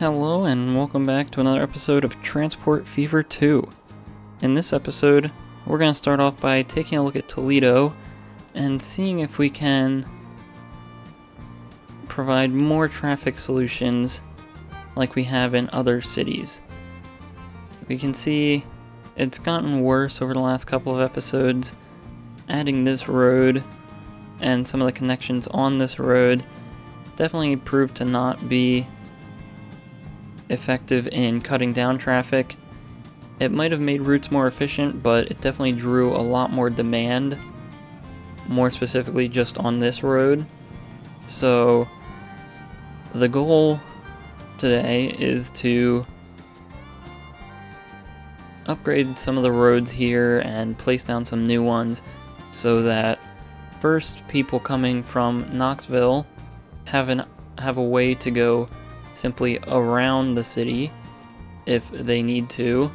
Hello and welcome back to another episode of Transport Fever 2. In this episode, we're going to start off by taking a look at Toledo and seeing if we can provide more traffic solutions like we have in other cities. We can see it's gotten worse over the last couple of episodes. Adding this road and some of the connections on this road definitely proved to not be effective in cutting down traffic. It might have made routes more efficient, but it definitely drew a lot more demand, more specifically just on this road. So the goal today is to upgrade some of the roads here and place down some new ones so that first people coming from Knoxville have a way to go simply around the city if they need to,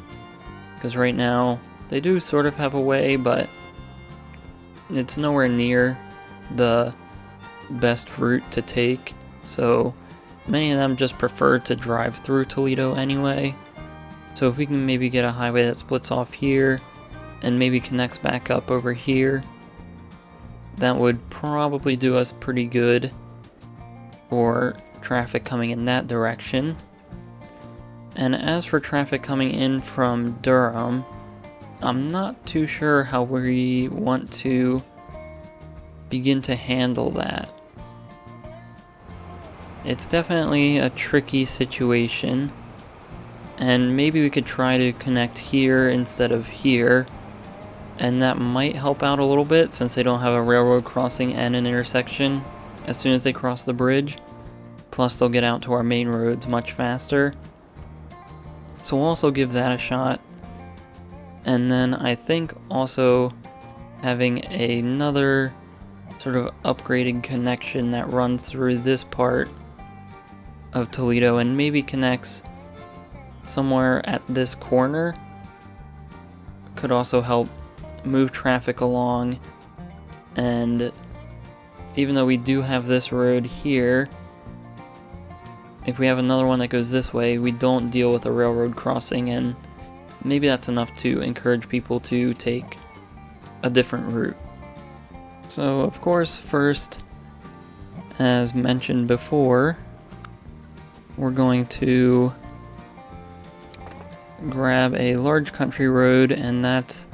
because right now they do sort of have a way, but it's nowhere near the best route to take, so many of them just prefer to drive through Toledo anyway. So if we can maybe get a highway that splits off here and maybe connects back up over here, that would probably do us pretty good for traffic coming in that direction. And as for traffic coming in from Durham, I'm not too sure how we want to begin to handle that. It's definitely a tricky situation, and maybe we could try to connect here instead of here, and that might help out a little bit since they don't have a railroad crossing and an intersection as soon as they cross the bridge. Plus they'll get out to our main roads much faster. So we'll also give that a shot. And then I think also having another sort of upgraded connection that runs through this part of Toledo and maybe connects somewhere at this corner could also help move traffic along. And even though we do have this road here, if we have another one that goes this way, we don't deal with a railroad crossing, and maybe that's enough to encourage people to take a different route. So of course, first, as mentioned before, we're going to grab a large country road, and that's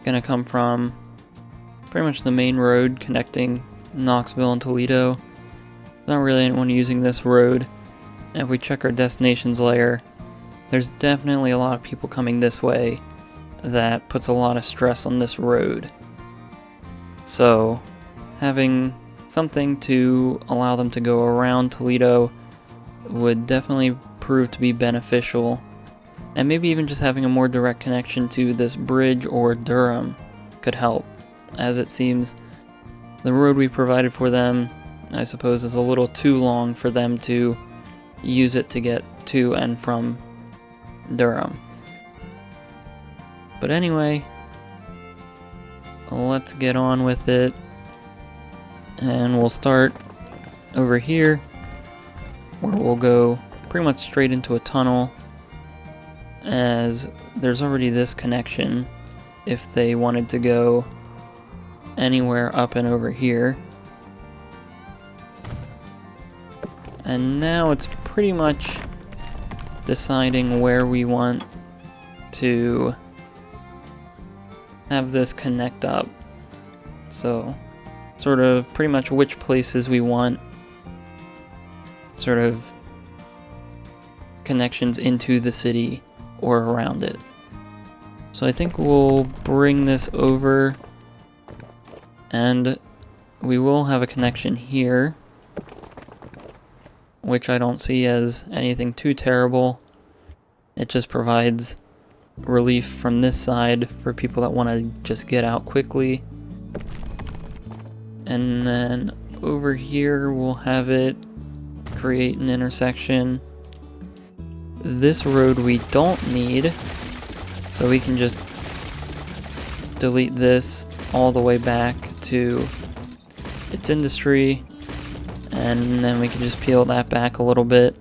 going to come from pretty much the main road connecting Knoxville and Toledo. Not really anyone using this road. And if we check our destinations layer, there's definitely a lot of people coming this way that puts a lot of stress on this road. So having something to allow them to go around Toledo would definitely prove to be beneficial. And maybe even just having a more direct connection to this bridge or Durham could help, as it seems the road we provided for them, I suppose, is a little too long for them to use it to get to and from Durham. But anyway, let's get on with it, and we'll start over here where we'll go pretty much straight into a tunnel, as there's already this connection if they wanted to go anywhere up and over here. And now it's pretty much deciding where we want to have this connect up. So sort of pretty much which places we want sort of connections into the city or around it. So I think we'll bring this over, and we will have a connection here, which I don't see as anything too terrible. It just provides relief from this side for people that want to just get out quickly. And then over here we'll have it create an intersection. This road we don't need, so we can just delete this all the way back to its industry, and then we can just peel that back a little bit.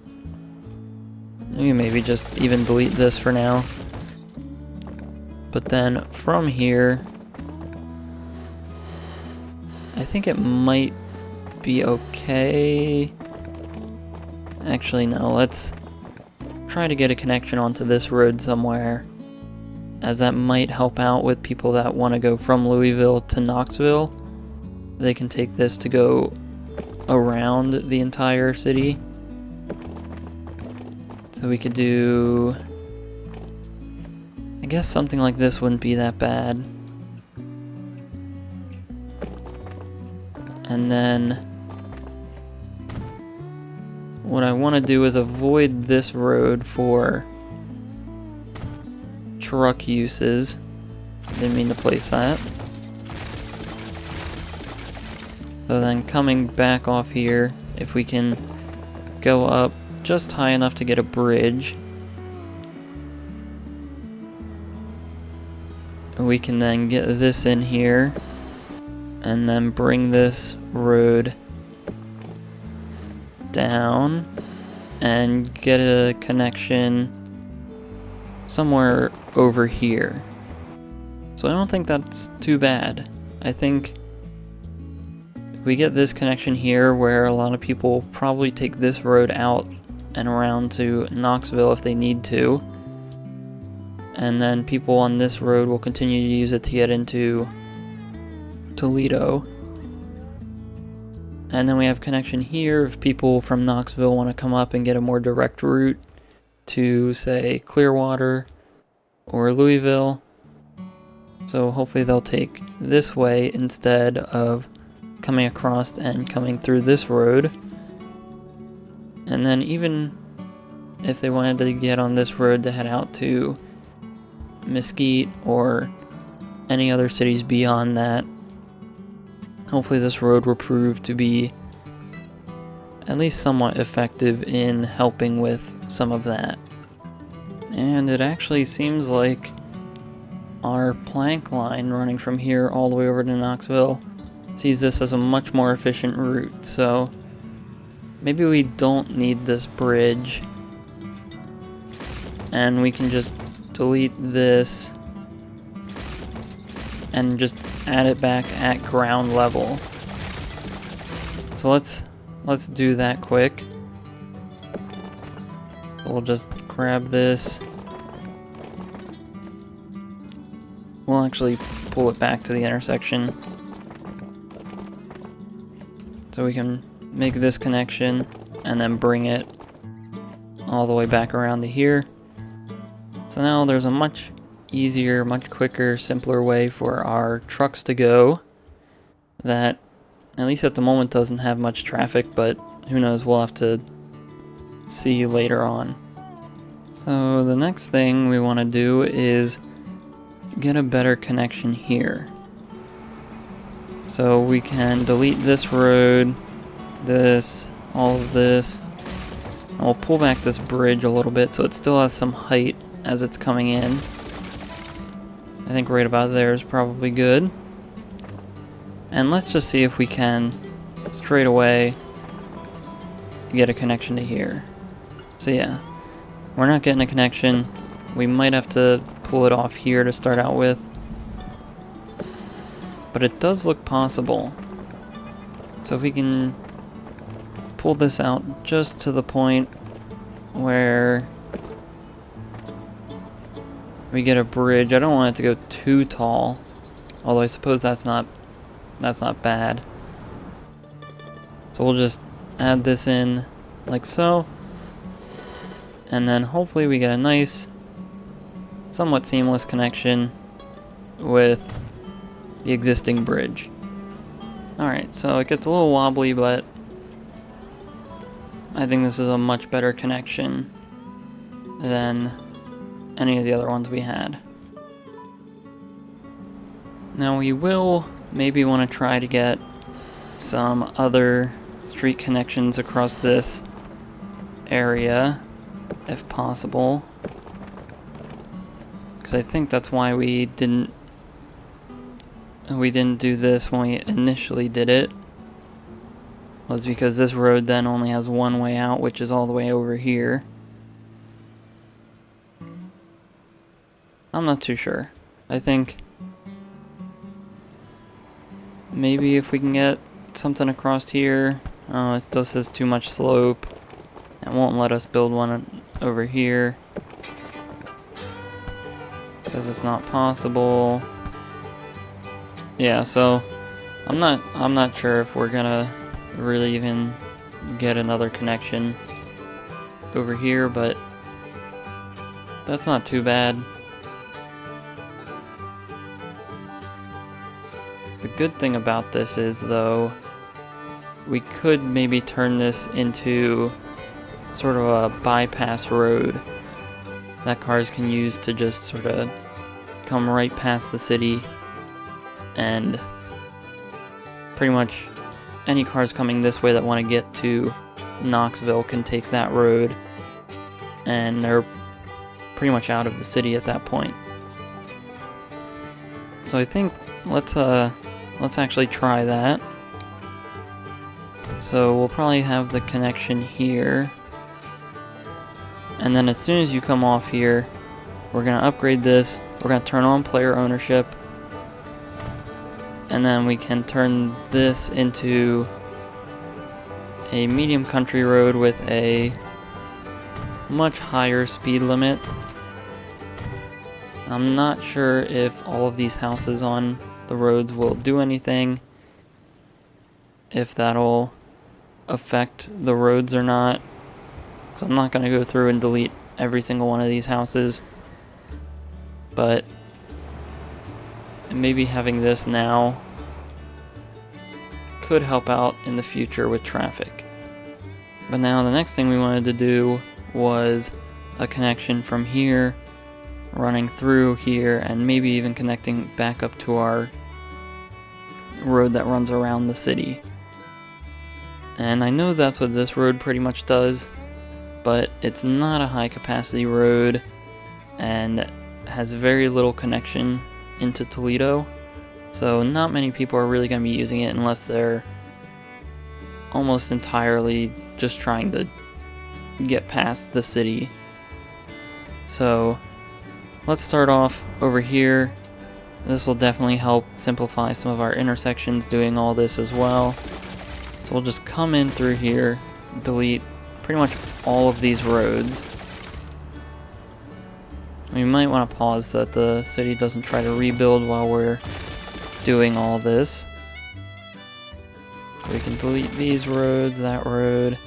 We maybe just even delete this for now. But then from here, I think it might be okay. Actually, no, let's try to get a connection onto this road somewhere, as that might help out with people that want to go from Louisville to Knoxville. They can take this to go around the entire city. So we could do, I guess something like this wouldn't be that bad. And then what I want to do is avoid this road for truck uses. Didn't mean to place that. So then coming back off here, if we can go up just high enough to get a bridge, we can then get this in here and then bring this road down and get a connection somewhere over here. So I don't think that's too bad. I think if we get this connection here, where a lot of people probably take this road out and around to Knoxville if they need to, and then people on this road will continue to use it to get into Toledo. And then we have connection here if people from Knoxville want to come up and get a more direct route to, say, Clearwater or Louisville. So hopefully they'll take this way instead of coming across and coming through this road. And then even if they wanted to get on this road to head out to Mesquite or any other cities beyond that, hopefully this road will prove to be at least somewhat effective in helping with some of that. And it actually seems like our plank line running from here all the way over to Knoxville sees this as a much more efficient route. So maybe we don't need this bridge, and we can just delete this and just add it back at ground level. So let's do that quick. We'll just grab this. We'll actually pull it back to the intersection so we can make this connection and then bring it all the way back around to here. So now there's a much easier, much quicker, simpler way for our trucks to go that, at least at the moment, doesn't have much traffic, but who knows, we'll have to see later on. So the next thing we want to do is get a better connection here. So we can delete this road, this, all of this, and we'll pull back this bridge a little bit so it still has some height as it's coming in. I think right about there is probably good. And let's just see if we can straight away get a connection to here. So yeah, we're not getting a connection. We might have to pull it off here to start out with, but it does look possible. So if we can pull this out just to the point where we get a bridge. I don't want it to go too tall, although I suppose that's not bad. So we'll just add this in like so, and then hopefully we get a nice, somewhat seamless connection with the existing bridge. Alright, so it gets a little wobbly, but I think this is a much better connection than any of the other ones we had. Now we will maybe want to try to get some other street connections across this area if possible, because I think that's why we didn't do this when we initially did it, was because this road then only has one way out, which is all the way over here. I'm not too sure. I think maybe if we can get something across here. Oh, it still says too much slope. It won't let us build one over here. It says it's not possible. Yeah, so I'm not sure if we're gonna really even get another connection over here, but that's not too bad. The good thing about this is, though, we could maybe turn this into sort of a bypass road that cars can use to just sort of come right past the city, and pretty much any cars coming this way that want to get to Knoxville can take that road, and they're pretty much out of the city at that point. So I think let's actually try that. So we'll probably have the connection here, and then as soon as you come off here, we're gonna upgrade this. We're gonna turn on player ownership, and then we can turn this into a medium country road with a much higher speed limit. I'm not sure if all of these houses on the roads will do anything, if that'll affect the roads or not. So I'm not going to go through and delete every single one of these houses, but maybe having this now could help out in the future with traffic. But now the next thing we wanted to do was a connection from here running through here, and maybe even connecting back up to our road that runs around the city. And I know that's what this road pretty much does, but it's not a high capacity road and has very little connection into Toledo, so not many people are really going to be using it unless they're almost entirely just trying to get past the city. So let's start off over here. This will definitely help simplify some of our intersections doing all this as well. So we'll just come in through here, delete pretty much all of these roads. We might want to pause so that the city doesn't try to rebuild while we're doing all this. We can delete these roads, that road.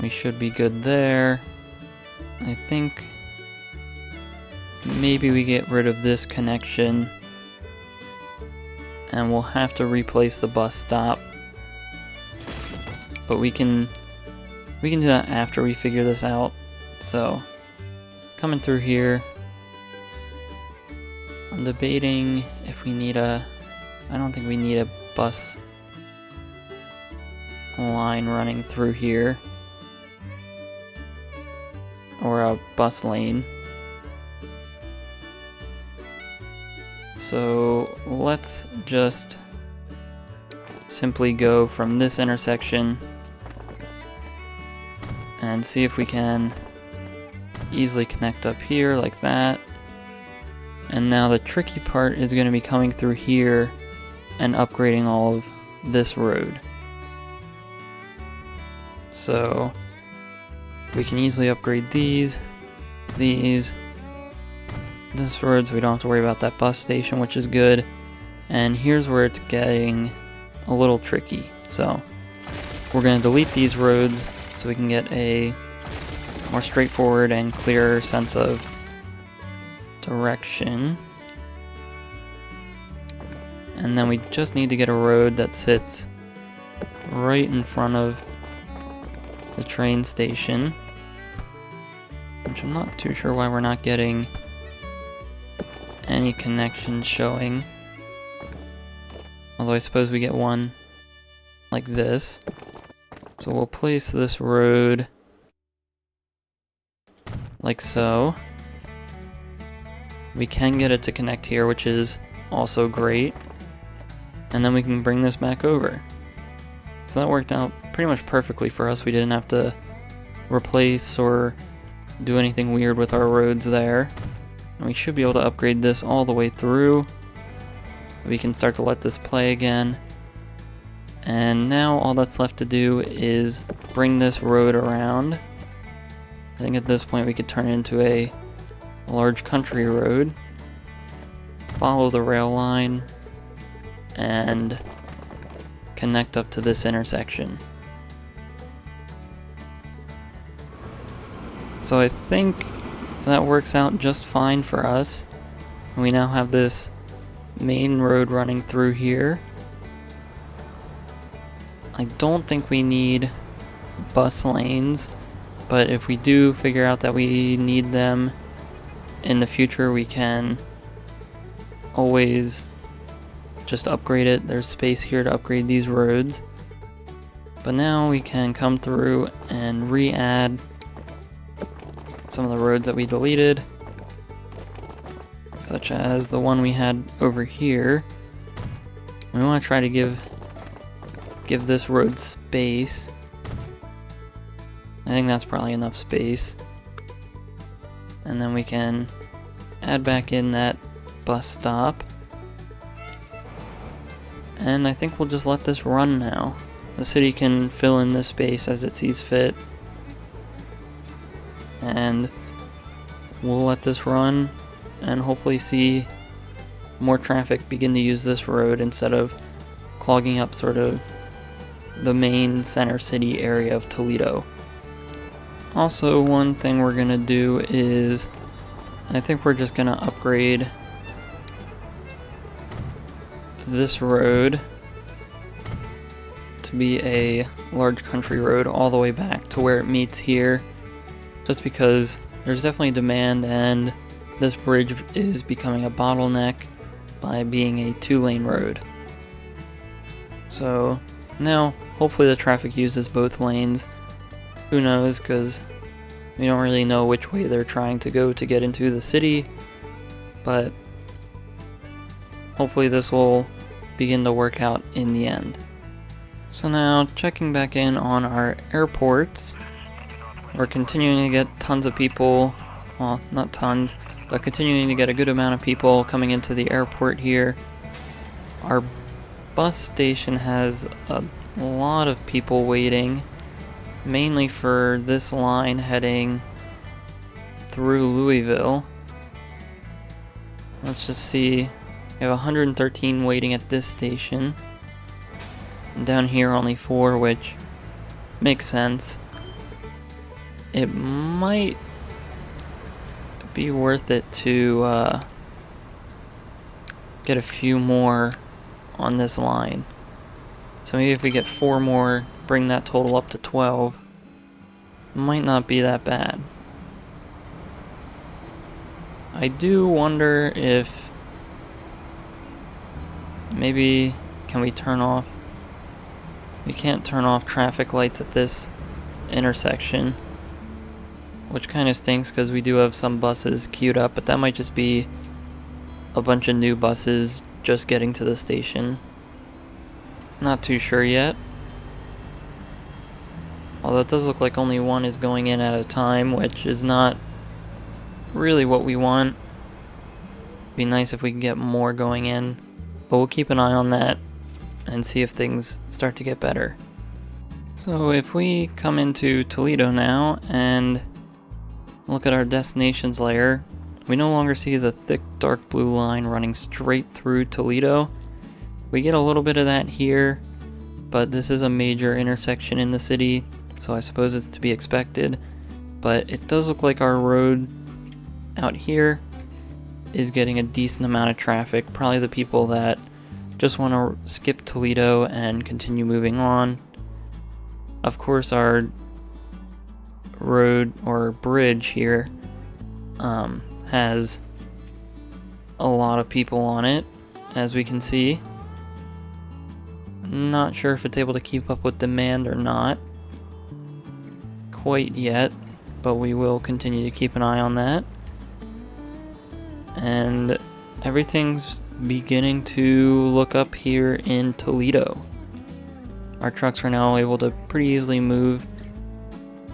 We should be good there. I think maybe we get rid of this connection, and we'll have to replace the bus stop. But we can do that after we figure this out. So coming through here, I'm debating if we need I don't think we need a bus line running through here, or a bus lane. So let's just simply go from this intersection and see if we can easily connect up here like that. And now the tricky part is going to be coming through here and upgrading all of this road. So we can easily upgrade these, this road, so we don't have to worry about that bus station, which is good. And here's where it's getting a little tricky. So we're going to delete these roads so we can get a more straightforward and clearer sense of direction. And then we just need to get a road that sits right in front of the train station, which I'm not too sure why we're not getting any connections showing. Although I suppose we get one like this. So we'll place this road like so. We can get it to connect here, which is also great. And then we can bring this back over. So that worked out pretty much perfectly for us. We didn't have to replace or do anything weird with our roads there. And we should be able to upgrade this all the way through. We can start to let this play again. And now all that's left to do is bring this road around. I think at this point we could turn it into a large country road. Follow the rail line and connect up to this intersection. So I think that works out just fine for us. We now have this main road running through here. I don't think we need bus lanes, but if we do figure out that we need them in the future, we can always just upgrade it. There's space here to upgrade these roads. But now we can come through and re-add some of the roads that we deleted, such as the one we had over here. We want to try to give this road space. I think that's probably enough space. And then we can add back in that bus stop. And I think we'll just let this run now. The city can fill in this space as it sees fit. And we'll let this run and hopefully see more traffic begin to use this road instead of clogging up sort of the main center city area of Toledo. Also, one thing we're gonna do is I think we're just gonna upgrade this road to be a large country road all the way back to where it meets here, just because there's definitely demand and this bridge is becoming a bottleneck by being a 2-lane road. So now hopefully the traffic uses both lanes. Who knows, because we don't really know which way they're trying to go to get into the city, but hopefully this will begin to work out in the end. So now, checking back in on our airports, we're continuing to get tons of people, well, not tons, but continuing to get a good amount of people coming into the airport here. Our bus station has a lot of people waiting, mainly for this line heading through Louisville. Let's just see. We have 113 waiting at this station. And down here only 4, which makes sense. It might be worth it to get a few more on this line. So maybe if we get 4 more, bring that total up to 12. Might not be that bad. I do wonder if maybe can we turn off. We can't turn off traffic lights at this intersection, which kind of stinks because we do have some buses queued up, but that might just be a bunch of new buses just getting to the station. Not too sure yet. Although it does look like only one is going in at a time, which is not really what we want. It'd be nice if we can get more going in, but we'll keep an eye on that and see if things start to get better. So if we come into Toledo now and look at our destinations layer, we no longer see the thick dark blue line running straight through Toledo. We get a little bit of that here, but this is a major intersection in the city, so I suppose it's to be expected. But it does look like our road out here is getting a decent amount of traffic, probably the people that just want to skip Toledo and continue moving on. Of course, our road or bridge here has a lot of people on it, as we can see. Not sure if it's able to keep up with demand or not quite yet, but we will continue to keep an eye on that. And everything's beginning to look up here in Toledo. Our trucks are now able to pretty easily move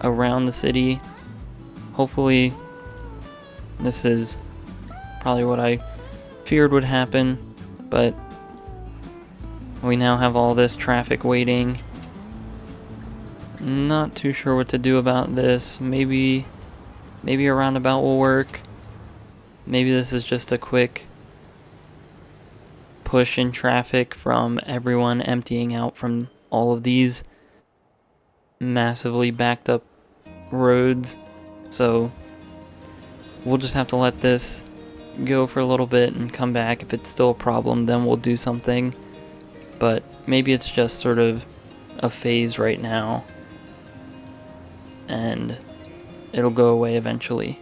around the city. Hopefully this is probably what I feared would happen, but we now have all this traffic waiting. Not too sure what to do about this. Maybe a roundabout will work. Maybe this is just a quick push in traffic from everyone emptying out from all of these massively backed up roads. So we'll just have to let this go for a little bit and come back. If it's still a problem, then we'll do something. But maybe it's just sort of a phase right now, and it'll go away eventually.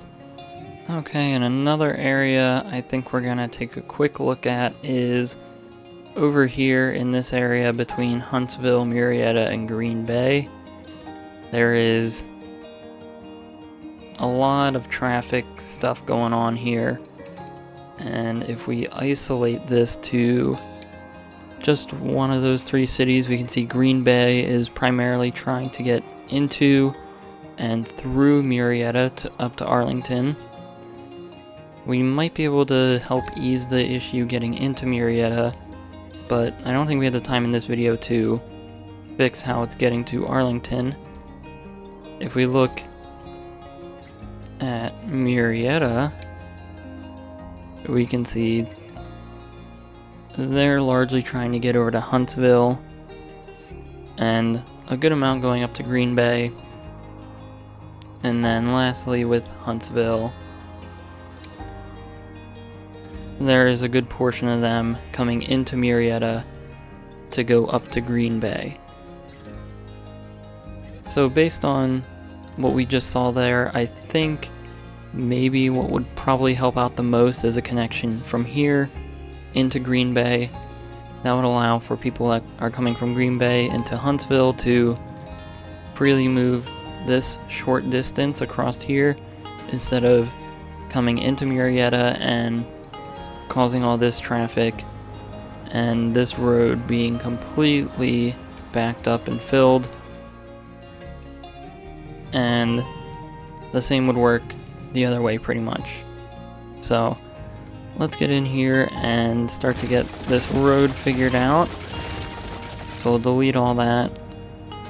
Okay, and another area I think we're gonna take a quick look at is over here in this area between Huntsville, Murrieta, and Green Bay. There is a lot of traffic stuff going on here, and if we isolate this to just one of those three cities, we can see Green Bay is primarily trying to get into and through Murrieta up to Arlington. We might be able to help ease the issue getting into Murrieta, but I don't think we have the time in this video to fix how it's getting to Arlington. If we look at Murrieta, we can see they're largely trying to get over to Huntsville, and a good amount going up to Green Bay. And then lastly with Huntsville, there is a good portion of them coming into Murrieta to go up to Green Bay. So based on what we just saw there, I think maybe what would probably help out the most is a connection from here into Green Bay. That would allow for people that are coming from Green Bay into Huntsville to freely move this short distance across here instead of coming into Murrieta and causing all this traffic and this road being completely backed up and filled. And the same would work the other way pretty much. So let's get in here and start to get this road figured out. So we'll delete all that,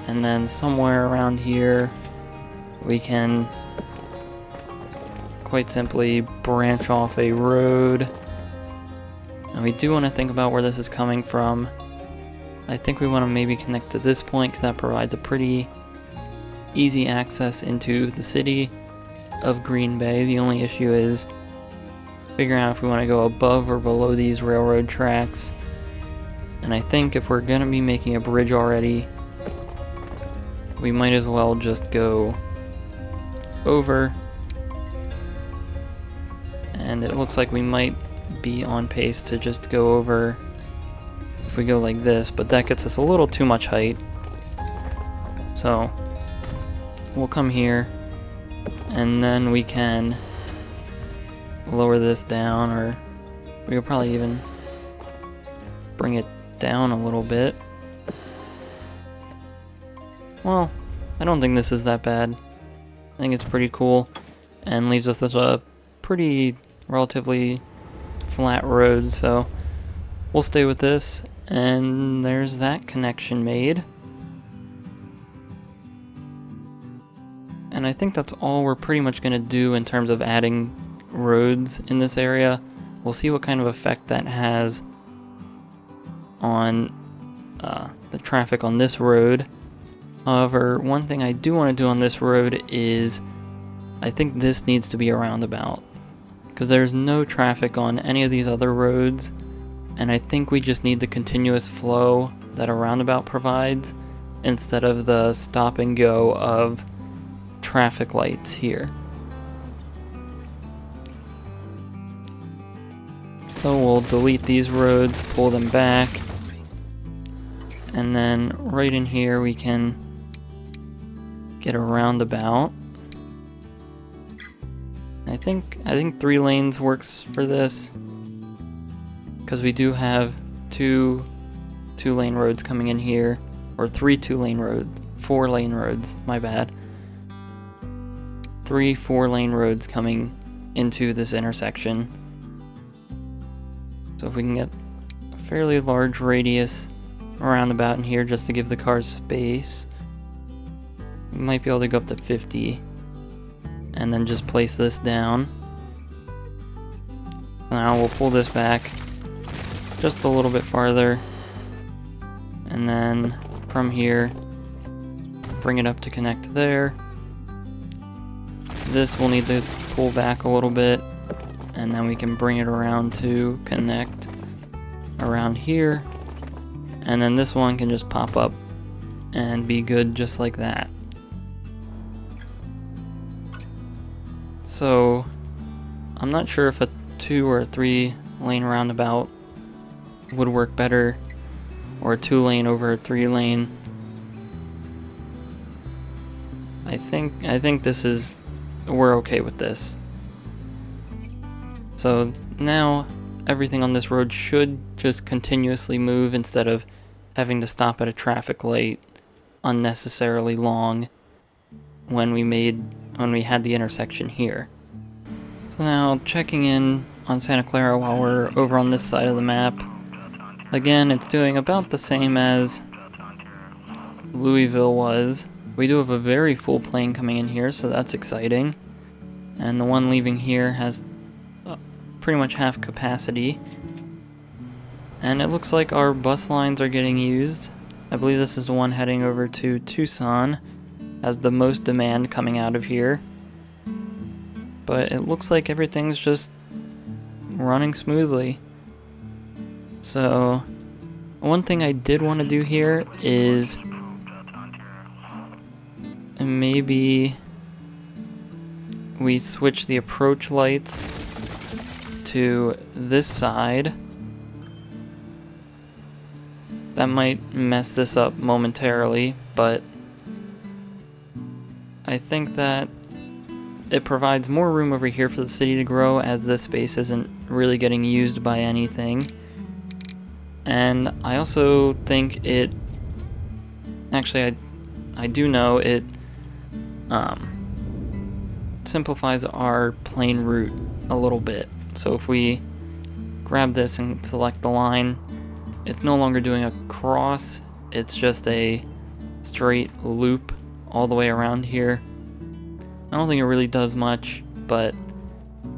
and then somewhere around here we can quite simply branch off a road. And we do want to think about where this is coming from. I think we want to maybe connect to this point because that provides a pretty easy access into the city of Green Bay. The only issue is figuring out if we want to go above or below these railroad tracks. And I think if we're going to be making a bridge already, we might as well just go over. And it looks like we might be on pace to just go over if we go like this, but that gets us a little too much height. So we'll come here, and then we can lower this down, or we could probably even bring it down a little bit. Well, I don't think this is that bad. I think it's pretty cool and leaves us with a pretty relatively flat road, so we'll stay with this. And there's that connection made. And I think that's all we're pretty much going to do in terms of adding roads in this area. We'll see what kind of effect that has on the traffic on this road. However, one thing I do want to do on this road is I think this needs to be a roundabout, because there's no traffic on any of these other roads, and I think we just need the continuous flow that a roundabout provides instead of the stop and go of traffic lights here. So we'll delete these roads, pull them back, and then right in here we can get a roundabout. I think 3 lanes works for this, because we do have two 2-lane roads coming in here, or 3 2-lane roads, 4-lane roads, my bad. 3 4-lane roads coming into this intersection. So if we can get a fairly large radius roundabout in here just to give the cars space, we might be able to go up to 50 and then just place this down. Now we'll pull this back just a little bit farther, and then from here bring it up to connect there. This will need to pull back a little bit, and then we can bring it around to connect around here, and then this one can just pop up and be good just like that. So I'm not sure if a 2 or a 3 lane roundabout would work better, or a 2 lane over a 3 lane. I think this is, we're okay with this. So now everything on this road should just continuously move instead of having to stop at a traffic light unnecessarily long when we had the intersection here. So now checking in on Santa Clara while we're over on this side of the map. Again, it's doing about the same as Louisville was. We do have a very full plane coming in here, so that's exciting. And the one leaving here has pretty much half capacity. And it looks like our bus lines are getting used. I believe this is the one heading over to Tucson, has the most demand coming out of here. But it looks like everything's just running smoothly. So one thing I did want to do here is maybe we switch the approach lights to this side. That might mess this up momentarily, but I think that it provides more room over here for the city to grow, as this space isn't really getting used by anything. And I also think it, actually I do know it simplifies our plane route a little bit. So if we grab this and select the line, it's no longer doing a cross, it's just a straight loop all the way around here. I don't think it really does much, but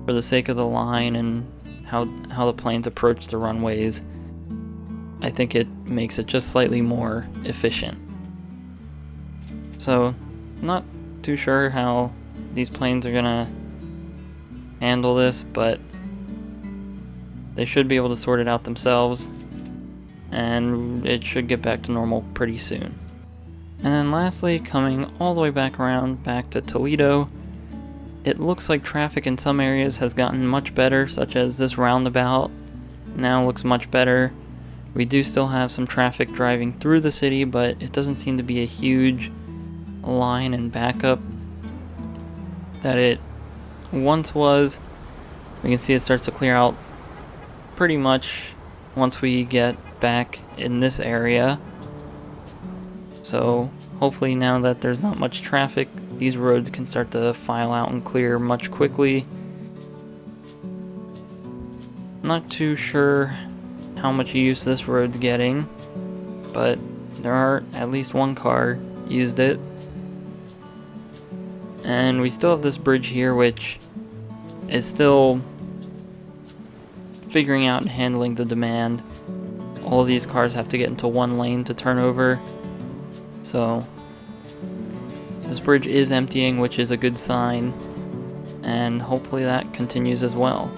for the sake of the line and how the planes approach the runways, I think it makes it just slightly more efficient. So, not too sure how these planes are gonna handle this, but they should be able to sort it out themselves, and it should get back to normal pretty soon. And then lastly, coming all the way back around, back to Toledo, it looks like traffic in some areas has gotten much better, such as this roundabout now looks much better. We do still have some traffic driving through the city, but it doesn't seem to be a huge line and backup that it once was. We can see it starts to clear out pretty much once we get back in this area. So hopefully now that there's not much traffic, these roads can start to file out and clear much quickly. Not too sure how much use this road's getting, but there are at least one car used it. And we still have this bridge here, which is still figuring out and handling the demand. All of these cars have to get into one lane to turn over. So this bridge is emptying, which is a good sign, and hopefully that continues as well.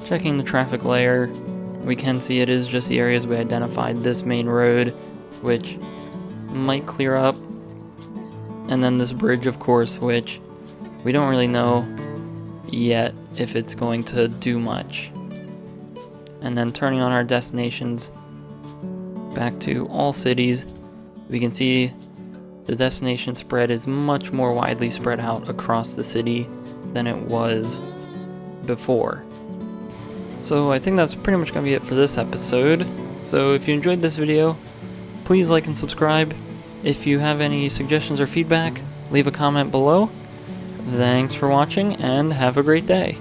Checking the traffic layer, we can see it is just the areas we identified, this main road, which might clear up, and then this bridge, of course, which we don't really know yet if it's going to do much. And then turning on our destinations back to all cities, we can see the destination spread is much more widely spread out across the city than it was before. So I think that's pretty much going to be it for this episode. So if you enjoyed this video, please like and subscribe. If you have any suggestions or feedback, leave a comment below. Thanks for watching and have a great day.